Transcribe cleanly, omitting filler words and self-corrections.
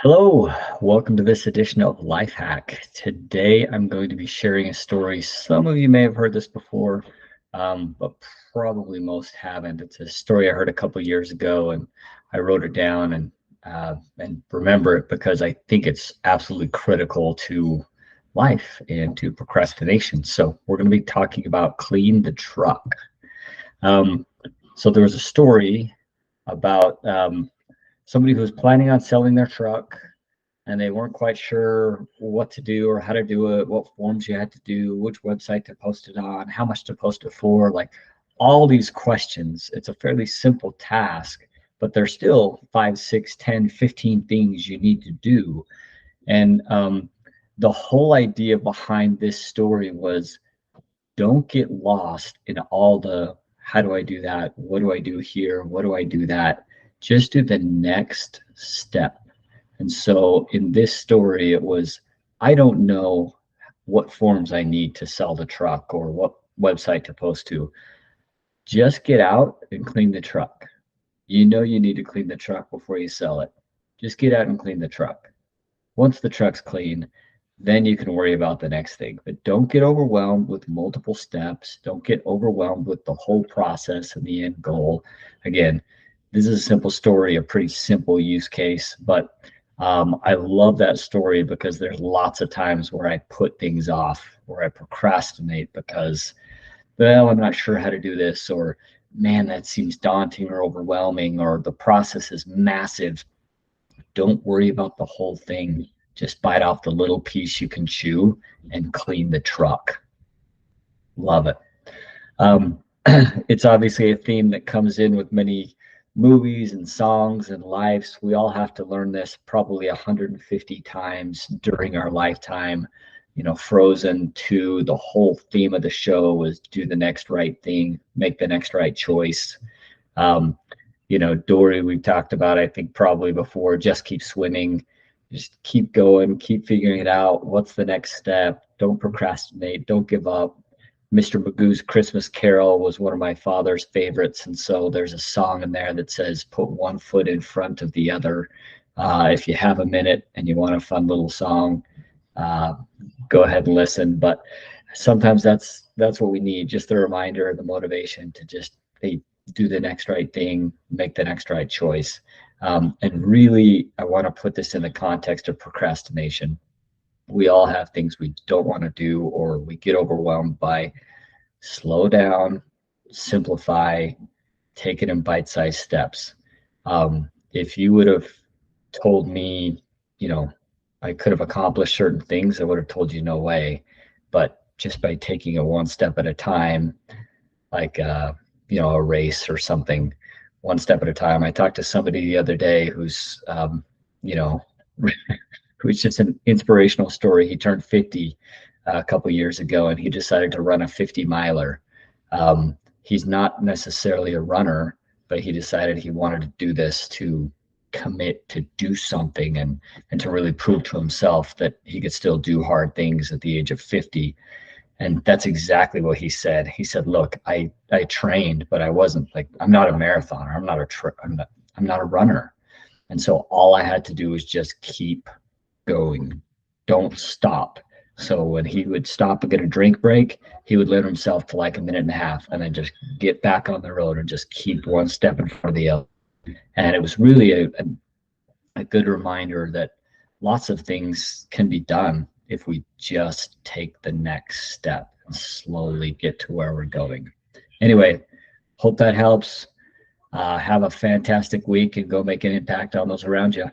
Hello, welcome to this edition of Life Hack. Today I'm going to be sharing a story. Some of you may have heard this before, but probably most haven't. It's a story I heard a couple years ago, and I wrote it down and remember it because I think it's absolutely critical to life and to procrastination. So we're going to be talking about clean the truck. Um, so there was a story about somebody who was planning on selling their truck and they weren't quite sure what to do or how to do it, what forms you had to do, which website to post it on, how much to post it for, like all these questions. It's a fairly simple task, but there's still 5, 6, 10, 15 things you need to do. And the whole idea behind this story was don't get lost in all the how do I do that? What do I do here? What do I do that? Just do the next step. And so in this story, it was, I don't know what forms I need to sell the truck or what website to post to. Just get out and clean the truck. You know you need to clean the truck before you sell it. Just get out and clean the truck. Once the truck's clean, then you can worry about the next thing. But don't get overwhelmed with multiple steps. Don't get overwhelmed with the whole process and the end goal. Again, this is a simple story, a pretty simple use case, but I love that story because there's lots of times where I put things off, where I procrastinate because, well, I'm not sure how to do this, or man, that seems daunting or overwhelming, or the process is massive. Don't worry about the whole thing. Just bite off the little piece you can chew and clean the truck. Love it. Um, it's obviously a theme that comes in with many movies and songs and lives. We all have to learn this probably 150 times during our lifetime. You know, Frozen 2, the whole theme of the show was do the next right thing, make the next right choice. Um, Dory, we've talked about, I think probably before, just keep swimming, just keep going, keep figuring it out. What's the next step? Don't procrastinate, don't give up. Mr. Magoo's Christmas Carol was one of my father's favorites. And so there's a song in there that says, put one foot in front of the other. If you have a minute and you want a fun little song, uh, go ahead and listen. But sometimes that's what we need, just the reminder, the motivation to just do the next right thing, make the next right choice. And really, I want to put this in the context of procrastination. We all have things we don't want to do or we get overwhelmed by. Slow down, simplify, take it in bite-sized steps. If you would have told me, I could have accomplished certain things, I would have told you no way. But just by taking it one step at a time, like a race or something, one step at a time. I talked to somebody the other day who's you know who's just an inspirational story. He turned 50 a couple years ago, and he decided to run a 50 miler. He's not necessarily a runner, but he decided he wanted to do this to commit to do something and to really prove to himself that he could still do hard things at the age of 50. And that's exactly what he said. He said, look, I trained, but I wasn't like, I'm not a marathoner. I'm not a runner. And so all I had to do was just keep going. Don't stop. So when he would stop and get a drink break, he would limit himself to like a minute and a half and then just get back on the road and just keep one step in front of the other. And it was really a good reminder that lots of things can be done if we just take the next step and slowly get to where we're going. Anyway, hope that helps. Have a fantastic week and go make an impact on those around you.